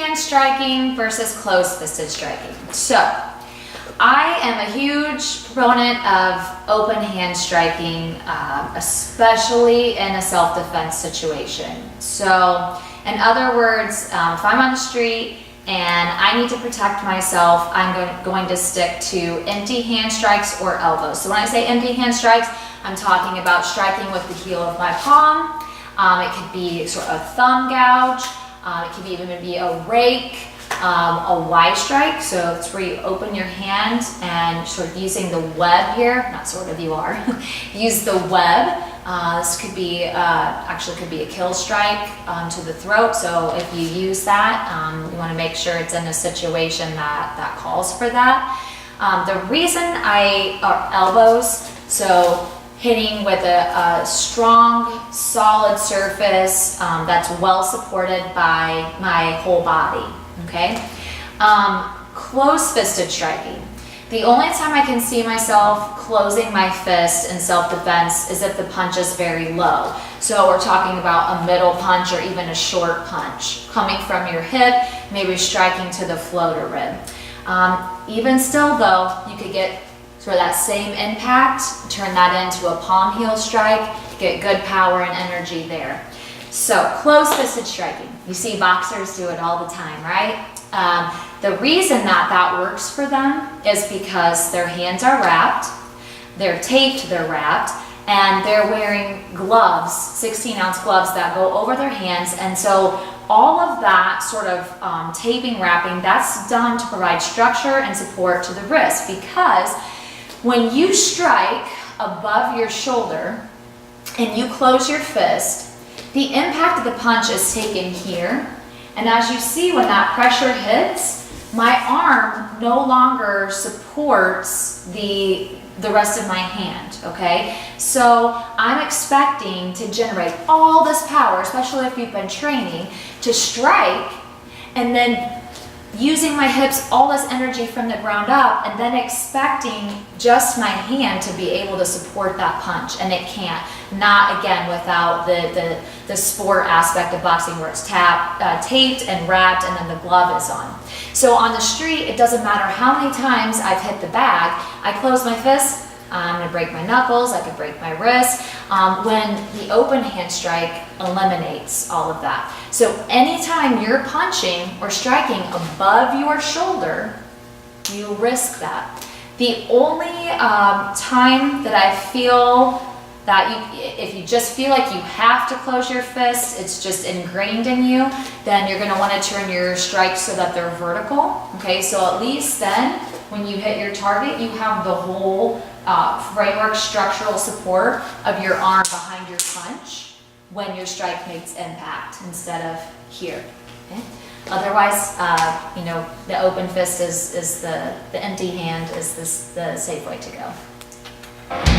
hand striking versus closed-fisted striking. So I am a huge proponent of open hand striking, especially in a self-defense situation. So in other words, if I'm on the street and I need to protect myself, I'm going to stick to empty hand strikes or elbows. So when I say empty hand strikes, I'm talking about striking with the heel of my palm. It could be sort of a thumb gouge. It could even be a rake, a Y strike. So it's where you open your hand and sort of using the web here, not sort of, you are, use the web. This could be, actually could be a kill strike to the throat. So if you use that, you want to make sure it's in a situation that calls for that. The reason elbows, so hitting with a strong, solid surface that's well supported by my whole body, okay? Close-fisted striking. The only time I can see myself closing my fist in self-defense is if the punch is very low. So we're talking about a middle punch or even a short punch coming from your hip, maybe striking to the floater rib. Even still though, you could get sort of that same impact, turn that into a palm heel strike, get good power and energy there. So close-fisted striking, you see boxers do it all the time, right? The reason that works for them is because their hands are wrapped, they're taped, they're wrapped, and they're wearing gloves, 16-ounce gloves that go over their hands. And so all of that sort of taping, wrapping, that's done to provide structure and support to the wrist, because when you strike above your shoulder and you close your fist, the impact of the punch is taken here. And as you see, when that pressure hits, my arm no longer supports the rest of my hand, okay? So I'm expecting to generate all this power, especially if you've been training, to strike, and then using my hips, all this energy from the ground up, and then expecting just my hand to be able to support that punch, and it can't. Not, again, without the sport aspect of boxing where it's taped and wrapped and then the glove is on. So on the street, it doesn't matter how many times I've hit the bag, I close my fist, I'm going to break my knuckles, I could break my wrist, when the open hand strike eliminates all of that. So anytime you're punching or striking above your shoulder, you risk that. The only time that I feel that if you just feel like you have to close your fist, it's just ingrained in you, then you're going to want to turn your strikes so that they're vertical. Okay, so at least then when you hit your target, you have the whole framework structural support of your arm behind your punch when your strike makes impact instead of here. Okay? Otherwise, you know, the open fist is the empty hand is the safe way to go.